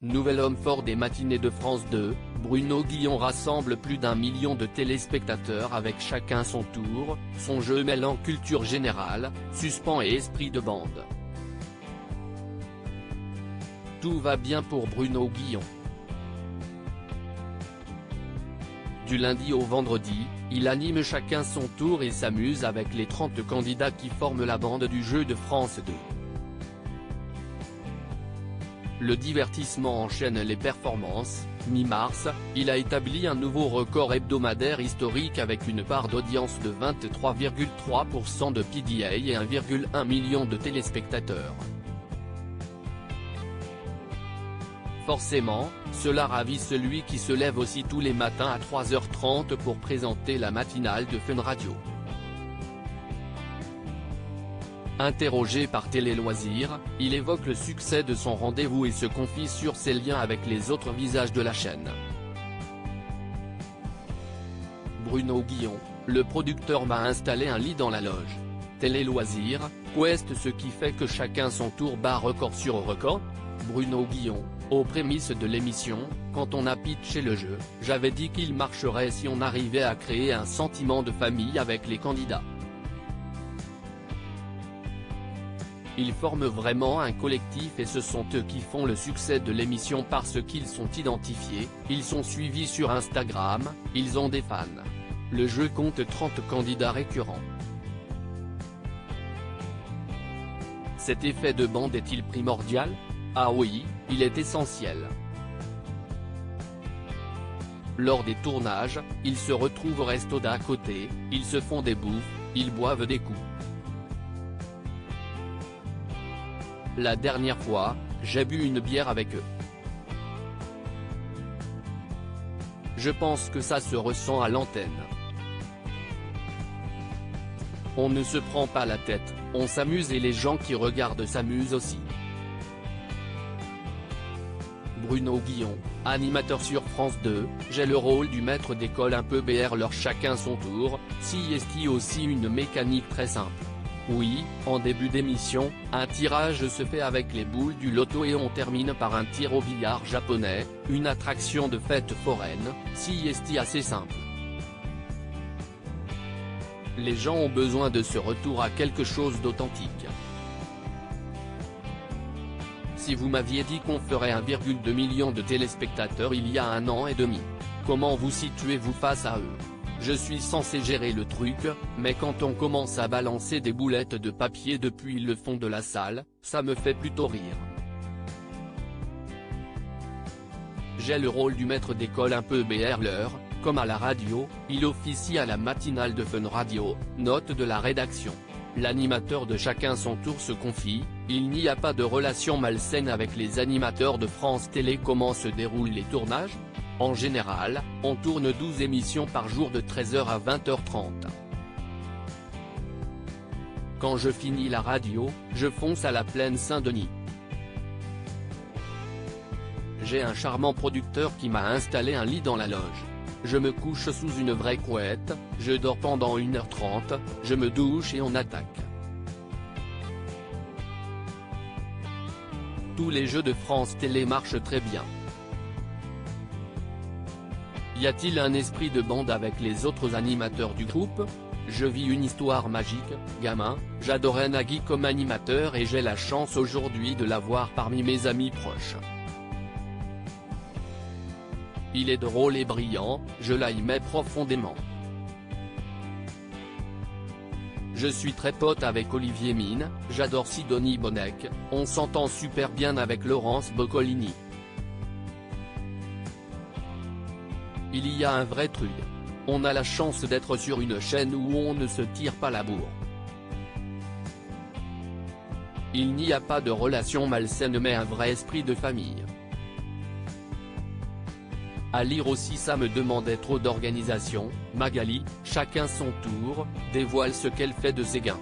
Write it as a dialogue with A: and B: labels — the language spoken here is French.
A: Nouvel homme fort des matinées de France 2, Bruno Guillon rassemble plus d'1 million de téléspectateurs avec chacun son tour, son jeu mêlant culture générale, suspens et esprit de bande. Tout va bien pour Bruno Guillon. Du lundi au vendredi, il anime chacun son tour et s'amuse avec les 30 candidats qui forment la bande du jeu de France 2. Le divertissement enchaîne les performances. Mi-mars, il a établi un nouveau record hebdomadaire historique avec une part d'audience de 23,3% de PDA et 1,1 million de téléspectateurs. Forcément, cela ravit celui qui se lève aussi tous les matins à 3h30 pour présenter la matinale de Fun Radio. Interrogé par Télé Loisirs, il évoque le succès de son rendez-vous et se confie sur ses liens avec les autres visages de la chaîne. Bruno Guillon, le producteur m'a installé un lit dans la loge. Télé Loisirs, Quest, ce qui fait que chacun son tour bat record sur record. Bruno Guillon, aux prémices de l'émission, quand on a pitché le jeu, j'avais dit qu'il marcherait si on arrivait à créer un sentiment de famille avec les candidats. Ils forment vraiment un collectif et ce sont eux qui font le succès de l'émission parce qu'ils sont identifiés, ils sont suivis sur Instagram, ils ont des fans. Le jeu compte 30 candidats récurrents. Cet effet de bande est-il primordial? Ah oui, il est essentiel. Lors des tournages, ils se retrouvent au resto d'à côté, ils se font des bouffes, ils boivent des coups. La dernière fois, j'ai bu une bière avec eux. Je pense que ça se ressent à l'antenne. On ne se prend pas la tête, on s'amuse et les gens qui regardent s'amusent aussi. Bruno Guillon, animateur sur France 2, j'ai le rôle du maître d'école un peu BR leur chacun son tour, CST aussi une mécanique très simple. Oui, en début d'émission, un tirage se fait avec les boules du loto et on termine par un tir au billard japonais, une attraction de fête foraine, CST assez simple. Les gens ont besoin de ce retour à quelque chose d'authentique. Si vous m'aviez dit qu'on ferait 1,2 million de téléspectateurs il y a 1 an et demi, comment vous situez-vous face à eux? Je suis censé gérer le truc, mais quand on commence à balancer des boulettes de papier depuis le fond de la salle, ça me fait plutôt rire. J'ai le rôle du maître d'école un peu BR-leur, comme à la radio, il officie à la matinale de Fun Radio, note de la rédaction. L'animateur de chacun son tour se confie, il n'y a pas de relation malsaine avec les animateurs de France Télé. Comment se déroulent les tournages? En général, on tourne 12 émissions par jour de 13h à 20h30. Quand je finis la radio, je fonce à la Plaine Saint-Denis. J'ai un charmant producteur qui m'a installé un lit dans la loge. Je me couche sous une vraie couette, je dors pendant 1h30, je me douche et on attaque. Tous les jeux de France Télé marchent très bien. Y a-t-il un esprit de bande avec les autres animateurs du groupe? Je vis une histoire magique, gamin, j'adorais Nagui comme animateur et j'ai la chance aujourd'hui de l'avoir parmi mes amis proches. Il est drôle et brillant, je l'aimais profondément. Je suis très pote avec Olivier Mine, j'adore Sidonie Bonnec, on s'entend super bien avec Laurence Boccolini. Il y a un vrai truc. On a la chance d'être sur une chaîne où on ne se tire pas la bourre. Il n'y a pas de relation malsaine mais un vrai esprit de famille. À lire aussi ça me demandait trop d'organisation, Magali, chacun son tour, dévoile ce qu'elle fait de ses gains.